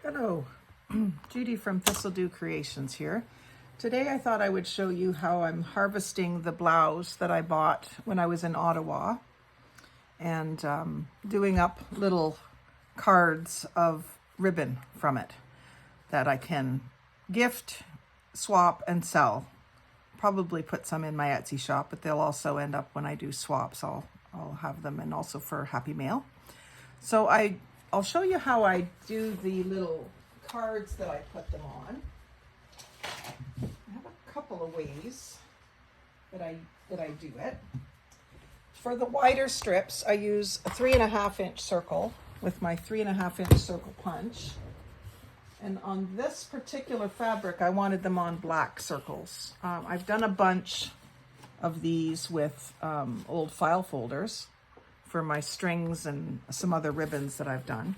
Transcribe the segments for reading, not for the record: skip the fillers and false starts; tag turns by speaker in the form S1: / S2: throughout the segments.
S1: Hello, Judy from Thistledew Creations here. Today I thought I would show you how I'm harvesting the blouse that I bought when I was in Ottawa and doing up little cards of ribbon from it that I can gift, swap, and sell. Probably put some in my Etsy shop, but they'll also end up when I do swaps. I'll have them, and also for Happy Mail. So I'll show you how I do the little cards that I put them on. I have a couple of ways that I do it. For the wider strips, I use a 3.5-inch circle with my 3.5-inch circle punch. And on this particular fabric, I wanted them on black circles. I've done a bunch of these with old file folders for my strings and some other ribbons that I've done.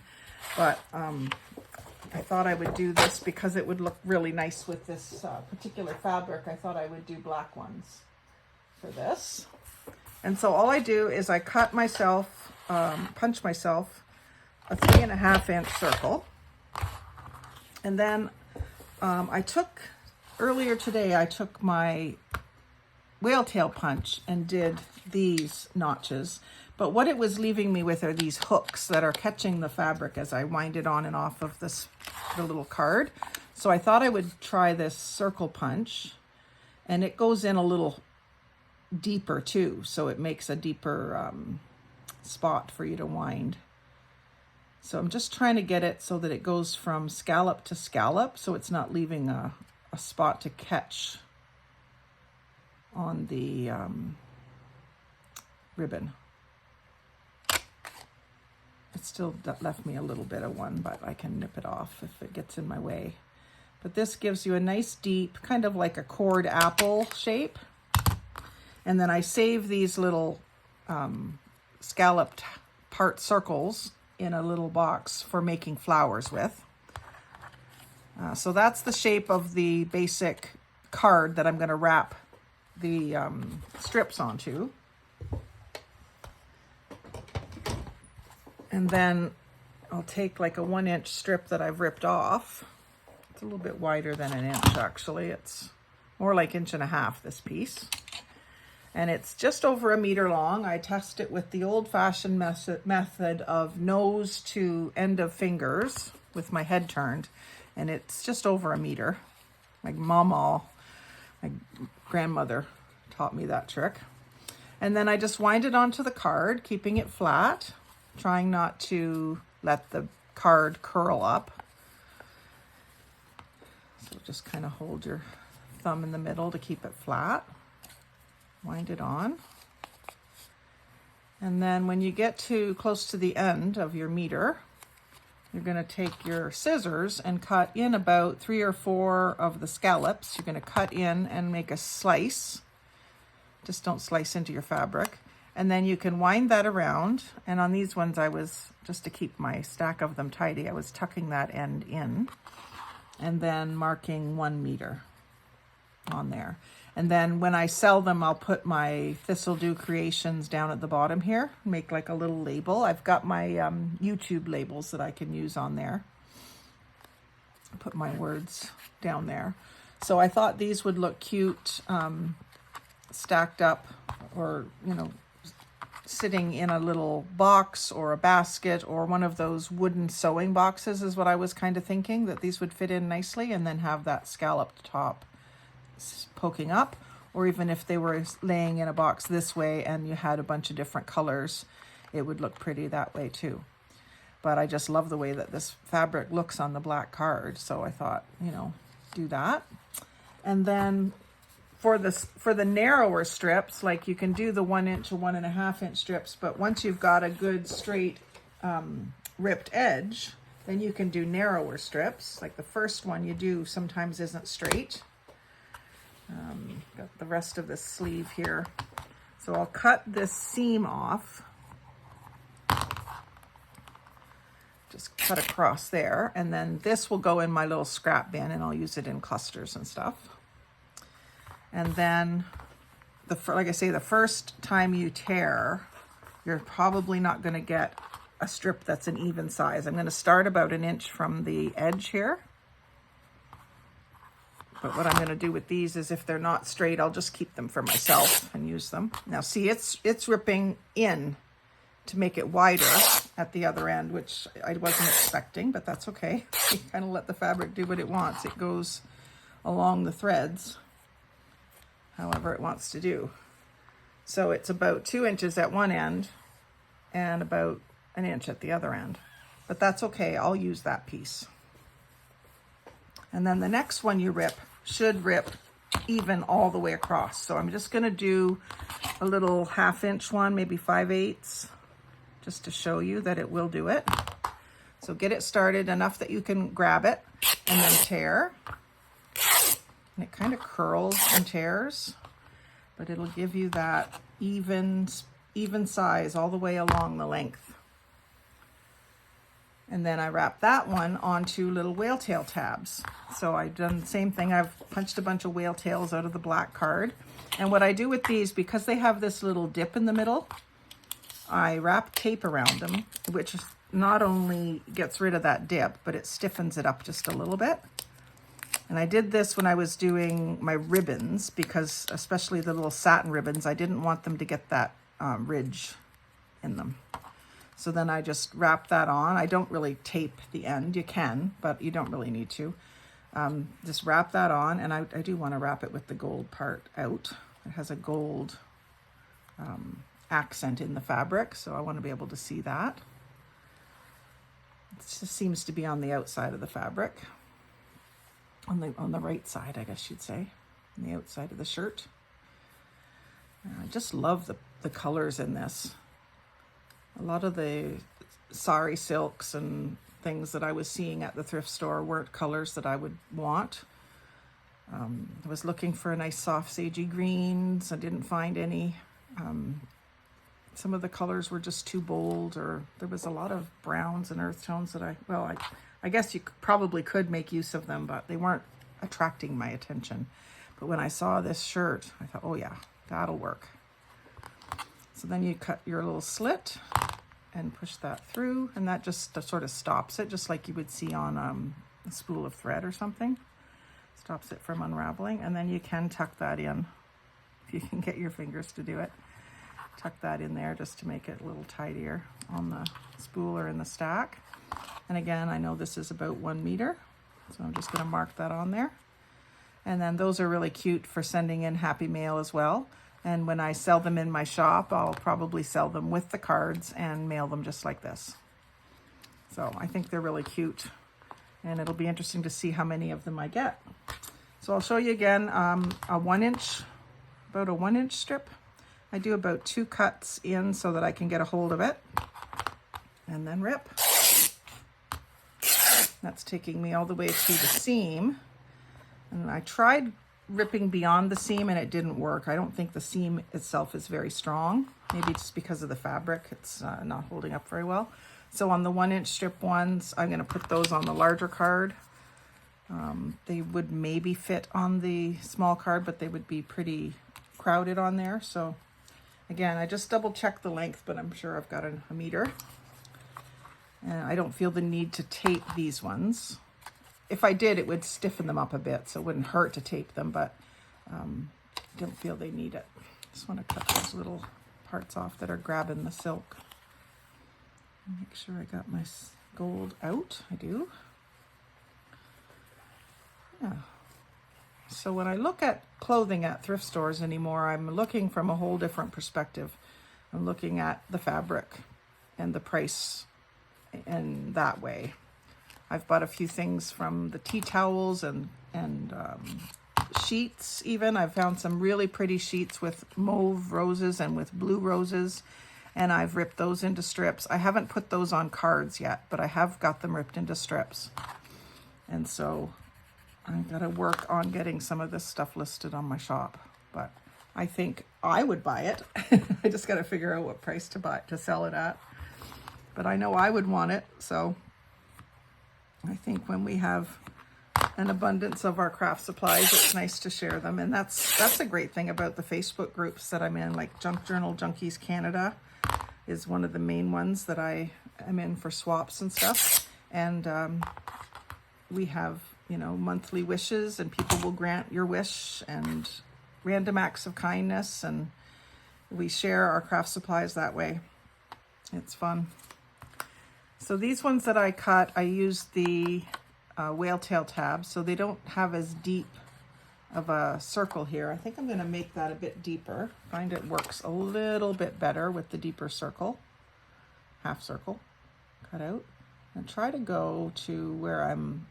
S1: But I thought I would do this because it would look really nice with this particular fabric. I thought I would do black ones for this. And so all I do is I cut myself, punch myself a 3.5-inch circle. And then earlier today, I took my whale tail punch and did these notches. But what it was leaving me with are these hooks that are catching the fabric as I wind it on and off of the little card. So I thought I would try this circle punch, and it goes in a little deeper too. So it makes a deeper spot for you to wind. So I'm just trying to get it so that it goes from scallop to scallop, so it's not leaving a spot to catch on the ribbon. It still left me a little bit of one, but I can nip it off if it gets in my way. But this gives you a nice deep, kind of like a cord apple shape. And then I save these little scalloped part circles in a little box for making flowers with. So that's the shape of the basic card that I'm going to wrap the strips onto. And then I'll take like a 1-inch strip that I've ripped off. It's a little bit wider than an inch actually. It's more like 1.5 inches, this piece. And it's just over 1 meter long. I test it with the old-fashioned method of nose to end of fingers with my head turned. And it's just over 1 meter. My grandmother taught me that trick. And then I just wind it onto the card, keeping it flat, trying not to let the card curl up. So just kind of hold your thumb in the middle to keep it flat. Wind it on. And then when you get to close to the end of your meter, you're going to take your scissors and cut in about 3 or 4 of the scallops. You're going to cut in and make a slice. Just don't slice into your fabric. And then you can wind that around. And on these ones, I was, just to keep my stack of them tidy, I was tucking that end in and then marking 1 meter on there. And then when I sell them, I'll put my Thistledew Creations down at the bottom here, make like a little label. I've got my YouTube labels that I can use on there. Put my words down there. So I thought these would look cute, stacked up, or, you know, sitting in a little box or a basket or one of those wooden sewing boxes is what I was kind of thinking, that these would fit in nicely, and then have that scalloped top poking up. Or even if they were laying in a box this way and you had a bunch of different colors, it would look pretty that way too. But I just love the way that this fabric looks on the black card, so I thought, you know, do that. And then for the narrower strips, like you can do the 1-inch or 1.5-inch strips, but once you've got a good straight ripped edge, then you can do narrower strips. Like the first one you do sometimes isn't straight. Got the rest of the sleeve here. So I'll cut this seam off. Just cut across there. And then this will go in my little scrap bin, and I'll use it in clusters and stuff. And then, like I say, the first time you tear, you're probably not going to get a strip that's an even size. I'm going to start about 1 inch from the edge here. But what I'm going to do with these is if they're not straight, I'll just keep them for myself and use them. Now see, it's ripping in to make it wider at the other end, which I wasn't expecting, but that's okay. You kind of let the fabric do what it wants. It goes along the threads however it wants to do. So it's about 2 inches at one end and about 1 inch at the other end. But that's okay, I'll use that piece. And then the next one you rip should rip even all the way across. So I'm just gonna do a little 1/2 inch one, maybe 5/8, just to show you that it will do it. So get it started enough that you can grab it and then tear. And it kind of curls and tears, but it'll give you that even size all the way along the length. And then I wrap that one onto little whale tail tabs. So I've done the same thing. I've punched a bunch of whale tails out of the black card. And what I do with these, because they have this little dip in the middle, I wrap tape around them, which not only gets rid of that dip, but it stiffens it up just a little bit. And I did this when I was doing my ribbons, because especially the little satin ribbons, I didn't want them to get that ridge in them. So then I just wrap that on. I don't really tape the end. You can, but you don't really need to. Just wrap that on, and I do want to wrap it with the gold part out. It has a gold accent in the fabric, so I want to be able to see that. It just seems to be on the outside of the fabric. On the right side, I guess you'd say, on the outside of the shirt. I just love the colors in this. A lot of the sari silks and things that I was seeing at the thrift store weren't colors that I would want. I was looking for a nice soft sagey greens. I didn't find any. Some of the colors were just too bold, or there was a lot of browns and earth tones that I guess you probably could make use of them, but they weren't attracting my attention. But when I saw this shirt, I thought, oh yeah, that'll work. So then you cut your little slit and push that through, and that just sort of stops it, just like you would see on a spool of thread or something. Stops it from unraveling, and then you can tuck that in, if you can get your fingers to do it. Tuck that in there just to make it a little tidier on the spool or in the stack. And again, I know this is about 1 meter, so I'm just going to mark that on there. And then those are really cute for sending in happy mail as well. And when I sell them in my shop, I'll probably sell them with the cards and mail them just like this. So I think they're really cute, and it'll be interesting to see how many of them I get. So I'll show you again about a 1 inch strip. I do about 2 cuts in so that I can get a hold of it, and then rip. That's taking me all the way to the seam. And I tried ripping beyond the seam and it didn't work. I don't think the seam itself is very strong. Maybe just because of the fabric, it's not holding up very well. So on the 1 inch strip ones, I'm going to put those on the larger card. They would maybe fit on the small card, but they would be pretty crowded on there. So again, I just double checked the length, but I'm sure I've got a meter. And I don't feel the need to tape these ones. If I did, it would stiffen them up a bit, so it wouldn't hurt to tape them, but don't feel they need it. Just want to cut those little parts off that are grabbing the silk. Make sure I got my gold out. I do. Yeah. So when I look at clothing at thrift stores anymore, I'm looking from a whole different perspective. I'm looking at the fabric and the price in that way. I've bought a few things from the tea towels and sheets even. I've found some really pretty sheets with mauve roses and with blue roses, and I've ripped those into strips. I haven't put those on cards yet, but I have got them ripped into strips. And so I've got to work on getting some of this stuff listed on my shop. But I think I would buy it. I just got to figure out what price to sell it at. But I know I would want it, so I think when we have an abundance of our craft supplies, it's nice to share them. And that's a great thing about the Facebook groups that I'm in, like Junk Journal Junkies Canada is one of the main ones that I am in for swaps and stuff. And we have, you know, monthly wishes, and people will grant your wish, and random acts of kindness, and we share our craft supplies that way. It's fun. So these ones that I cut, I used the whale tail tabs, so they don't have as deep of a circle here. I think I'm going to make that a bit deeper. Find it works a little bit better with the deeper circle, half circle cut out, and try to go to where I'm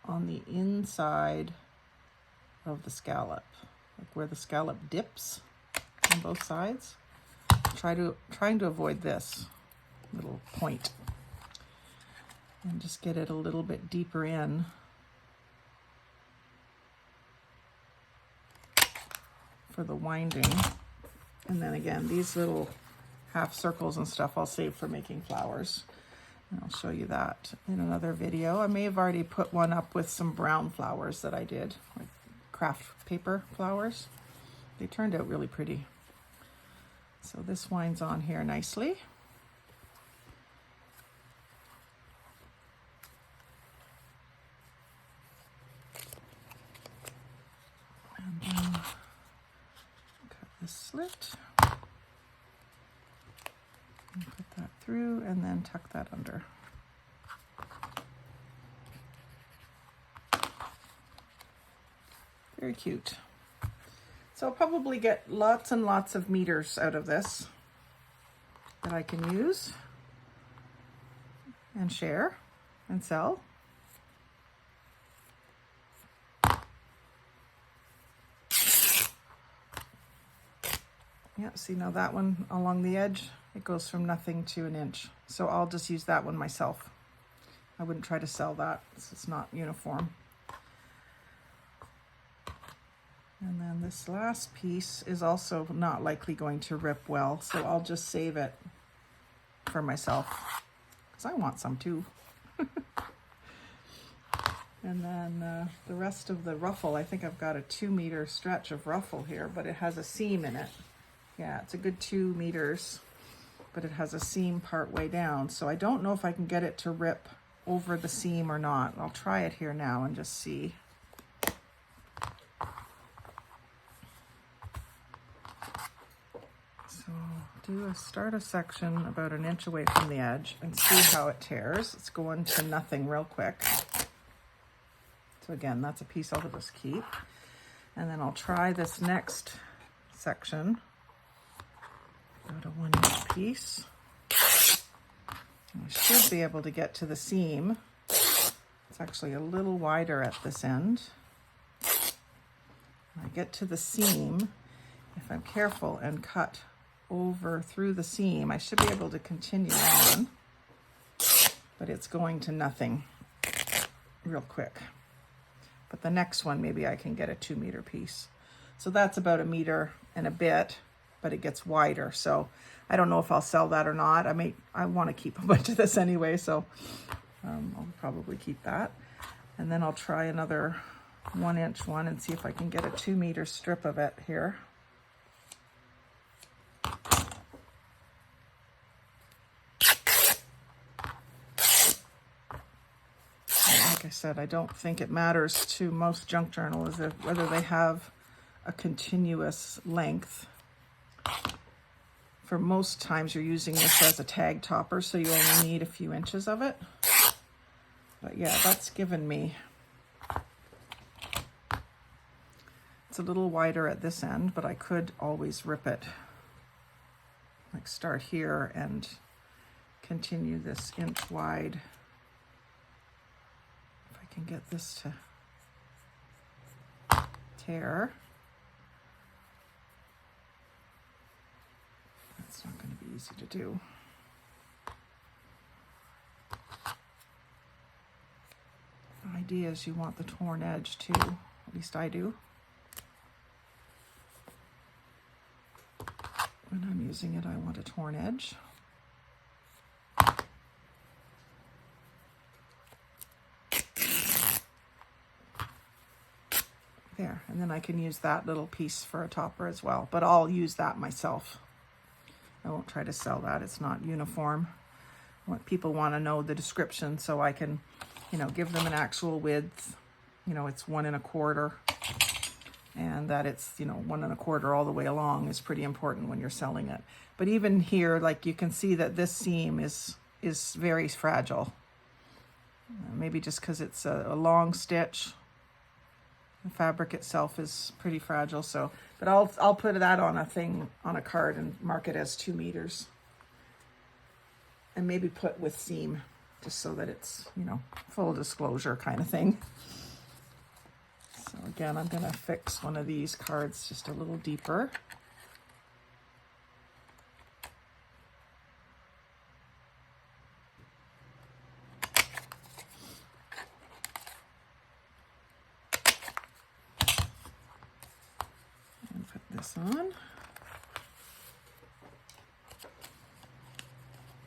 S1: on the inside of the scallop, like where the scallop dips on both sides. Trying to avoid this little point, and just get it a little bit deeper in. For the winding. And then again, these little half circles and stuff I'll save for making flowers, and I'll show you that in another video. I may have already put one up with some brown flowers that I did, like craft paper flowers. They turned out really pretty. So this winds on here nicely. And then cut this slit. And put that through, and then tuck that under. Very cute. So I'll probably get lots and lots of meters out of this that I can use and share and sell. Yeah, see now that one along the edge, it goes from nothing to an inch. So I'll just use that one myself. I wouldn't try to sell that, it's not uniform. And then this last piece is also not likely going to rip well, so I'll just save it for myself, because I want some too. And then the rest of the ruffle, I think I've got a 2 meter stretch of ruffle here, but it has a seam in it. Yeah, it's a good 2 meters, but it has a seam part way down. So I don't know if I can get it to rip over the seam or not. I'll try it here now and just see. So start a section about 1 inch away from the edge and see how it tears. It's going to nothing real quick. So again, that's a piece I'll just keep. And then I'll try this next section, about a 1 inch piece. I should be able to get to the seam. It's actually a little wider at this end. When I get to the seam, if I'm careful and cut over through the seam, I should be able to continue on, but it's going to nothing real quick. But the next one, maybe I can get a 2 meter piece. So that's about 1 meter and a bit, but it gets wider. So I don't know if I'll sell that or not. I want to keep a bunch of this anyway, so I'll probably keep that. And then I'll try another 1 inch one and see if I can get a 2 meter strip of it here. Like I said, I don't think it matters to most junk journals whether they have a continuous length. For most times you're using this as a tag topper, so you only need a few inches of it. But yeah, that's given me, it's a little wider at this end, but I could always rip it. Like start here and continue this inch wide. If I can get this to tear. That's not going to be easy to do. The idea is you want the torn edge too, at least I do. When I'm using it, I want a torn edge. There, and then I can use that little piece for a topper as well, but I'll use that myself. I won't try to sell that, it's not uniform. What people want to know the description, so I can, you know, give them an actual width. You know, it's 1 1/4, and that it's, you know, 1 1/4 all the way along is pretty important when you're selling it. But even here, like, you can see that this seam is very fragile. Maybe just because it's a long stitch. The fabric itself is pretty fragile, so, but I'll put that on a thing, on a card, and mark it as 2 meters. And maybe put with seam, just so that it's, you know, full disclosure kind of thing. So again, I'm gonna fix one of these cards just a little deeper. And put this on.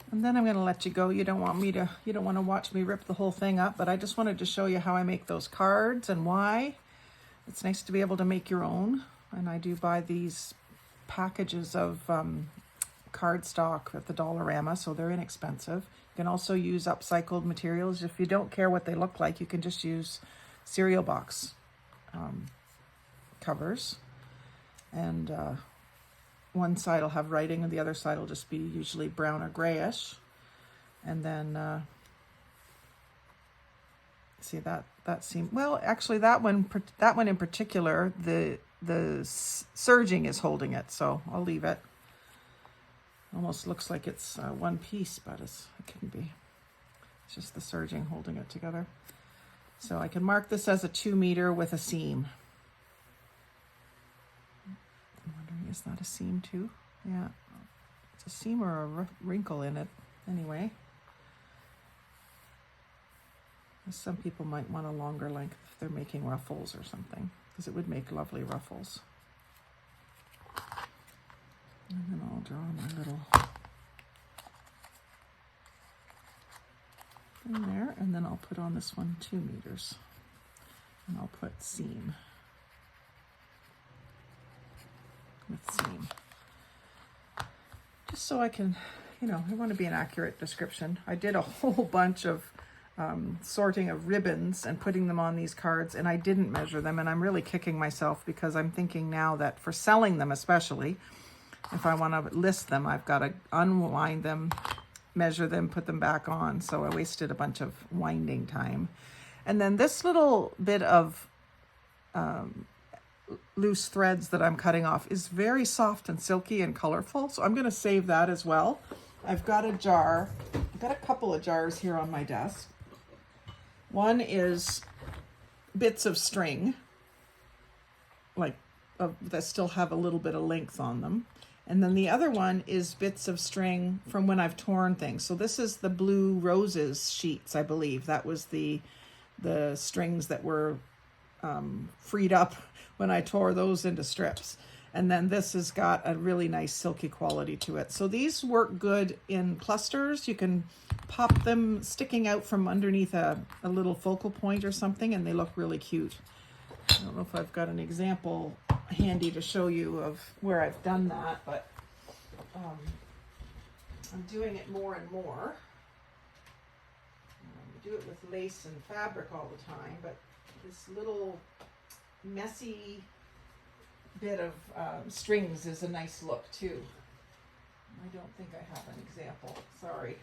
S1: And then I'm going to let you go. You don't want to watch me rip the whole thing up, but I just wanted to show you how I make those cards and why. It's nice to be able to make your own. And I do buy these packages of cardstock at the Dollarama, so they're inexpensive. You can also use upcycled materials. If you don't care what they look like, you can just use cereal box covers. And one side will have writing and the other side will just be usually brown or grayish. And then see that seam, well, actually that one in particular, the serging is holding it, so I'll leave it. Almost looks like it's one piece, but it couldn't be. It's just the serging holding it together. So I can mark this as a 2 meter with a seam. I'm wondering, is that a seam too? Yeah, it's a seam or a wrinkle in it. Anyway, some people might want a longer length if they're making ruffles or something, because it would make lovely ruffles. And then I'll draw my little thing there, and then I'll put on this one 2 meters, and I'll put seam with seam, just so I can, you know, I want to be an accurate description. I did a whole bunch of sorting of ribbons and putting them on these cards, and I didn't measure them, and I'm really kicking myself because I'm thinking now that for selling them, especially if I want to list them, I've got to unwind them, measure them, put them back on. So I wasted a bunch of winding time. And then this little bit of loose threads that I'm cutting off is very soft and silky and colorful, so I'm going to save that as well. I've got a jar, I've got a couple of jars here on my desk. One is bits of string, like that still have a little bit of length on them, and then the other one is bits of string from when I've torn things. So this is the Blue Roses sheets, I believe. That was the strings that were freed up when I tore those into strips. And then this has got a really nice silky quality to it. So these work good in clusters. You can pop them sticking out from underneath a little focal point or something, and they look really cute. I don't know if I've got an example handy to show you of where I've done that, but I'm doing it more and more. I do it with lace and fabric all the time, but this little messy bit of strings is a nice look too. I don't think I have an example, sorry.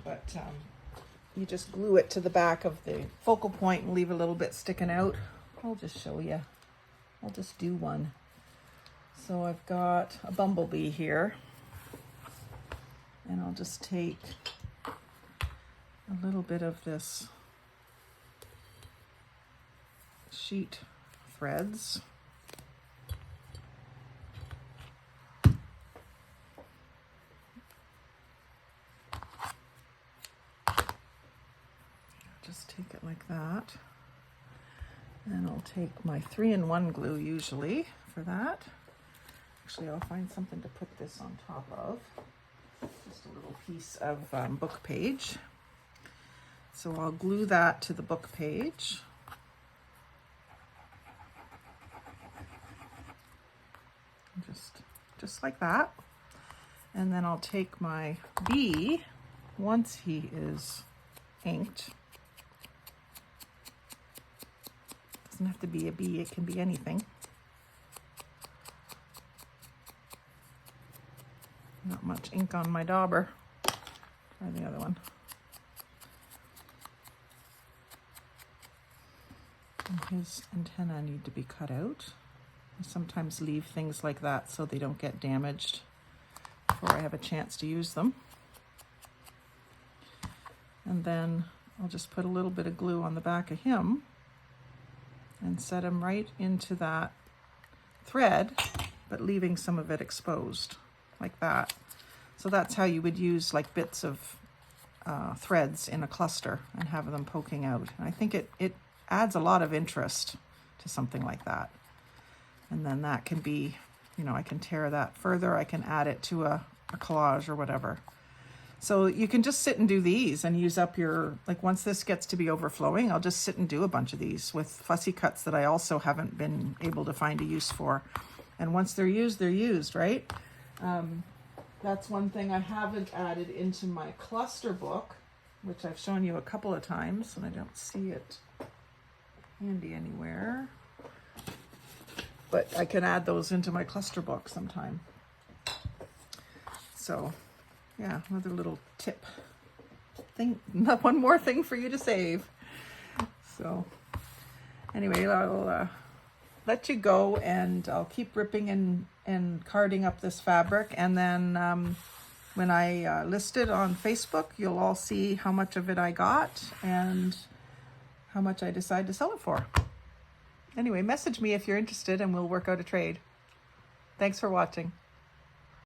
S1: But you just glue it to the back of the focal point and leave a little bit sticking out. I'll just show you. I'll just do one. So I've got a bumblebee here, and I'll just take a little bit of this sheet threads. Just take it like that. And I'll take my 3-in-1 glue usually for that. Actually, I'll find something to put this on top of. Just a little piece of book page. So I'll glue that to the book page. Just like that. And then I'll take my bee once he is inked, doesn't have to be a bee, it can be anything. Not much ink on my dauber. Try the other one. And his antennae need to be cut out. I sometimes leave things like that so they don't get damaged before I have a chance to use them. And then I'll just put a little bit of glue on the back of him and set him right into that thread, but leaving some of it exposed like that. So that's how you would use like bits of threads in a cluster and have them poking out. And I think it adds a lot of interest to something like that. And then that can be, you know, I can tear that further, I can add it to a collage or whatever. So you can just sit and do these and use up your, like once this gets to be overflowing, I'll just sit and do a bunch of these with fussy cuts that I also haven't been able to find a use for. And once they're used, right? That's one thing I haven't added into my cluster book, which I've shown you a couple of times, and I don't see it handy anywhere. But I can add those into my cluster book sometime. So, yeah, another little tip thing, one more thing for you to save. So, anyway, I'll let you go, and I'll keep ripping and carding up this fabric, and then when I list it on Facebook, you'll all see how much of it I got and how much I decide to sell it for. Anyway, message me if you're interested and we'll work out a trade. Thanks for watching.